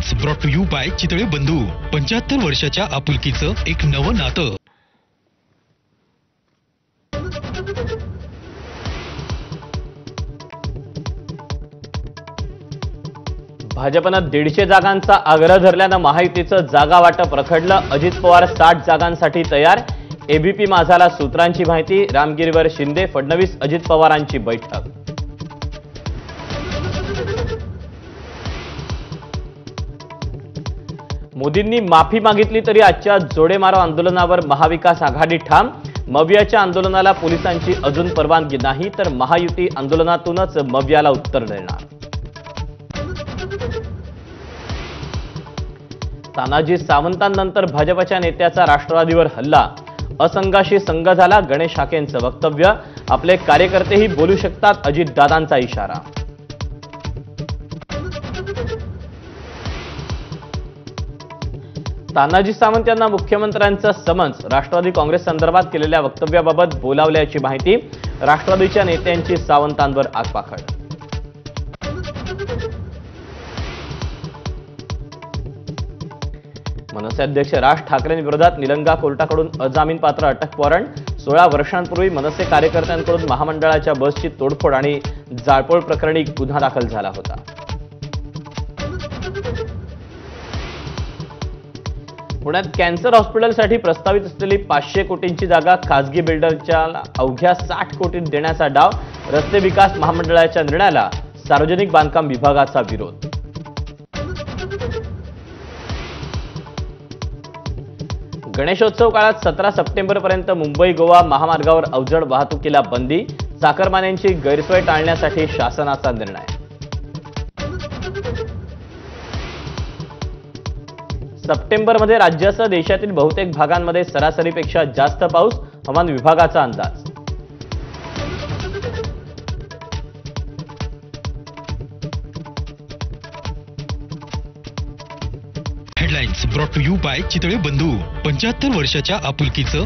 Headlines brought to you by Chitale Bandhu. 75 वर्षाच्या आपुलकीचं एक नवं नातं. भाजपनं 150 जागांचा आग्रह धरल्यानं महायुतीचं जागा वाटप रखडलं. अजित पवार 60 जागांसाठी तयार. एबीपी माझाला सूत्रांची माहिती. रामगिरीवर शिंदे, फडणवीस, अजित पवारांची बैठक. मोदींनी माफी मागितली तरी आजच्या जोडेमारो आंदोलनावर महाविकास आघाडी ठाम. मवियाच्या आंदोलनाला पोलिसांची अजून परवानगी नाही, तर महायुती आंदोलनातूनच मवियाला उत्तर देणार. तानाजी सावंतांनंतर भाजपच्या नेत्याचा राष्ट्रवादीवर हल्ला. असंघाशी संघ झाला. गणेश हाकेंचं वक्तव्य. आपले कार्यकर्तेही बोलू शकतात, अजितदादांचा इशारा. तानाजी सावंत यांना मुख्यमंत्र्यांचं समन्स. राष्ट्रवादी काँग्रेस संदर्भात केलेल्या वक्तव्याबाबत बोलावल्याची माहिती. राष्ट्रवादीच्या नेत्यांची सावंतांवर आगपाखड. मनसे अध्यक्ष राज ठाकरेंविरोधात निलंगा कोर्टाकडून अजामीनपात्र अटक वॉरंट. 16 वर्षांपूर्वी मनसे कार्यकर्त्यांकडून महामंडळाच्या बसची तोडफोड आणि जाळपोळ प्रकरणी गुन्हा दाखल झाला होता. पुण्यात कॅन्सर हॉस्पिटलसाठी प्रस्तावित असलेली 500 कोटींची जागा खासगी बिल्डरच्या अवघ्या 60 कोटींत देण्याचा डाव. रस्ते विकास महामंडळाच्या निर्णयाला सार्वजनिक बांधकाम विभागाचा विरोध. गणेशोत्सव काळात 17 सप्टेंबरपर्यंत मुंबई गोवा महामार्गावर अवजड वाहतुकीला बंदी. चाकरमान्यांची गैरसोय टाळण्यासाठी शासनाचा निर्णय. सप्टेंबरमध्ये राज्यासह देशातील बहुतेक भागांमध्ये सरासरीपेक्षा जास्त पाऊस. हवामान विभागाचा अंदाज. Headlines brought to you by Chitale Bandhu. 75 वर्षाच्या आपुलकीचं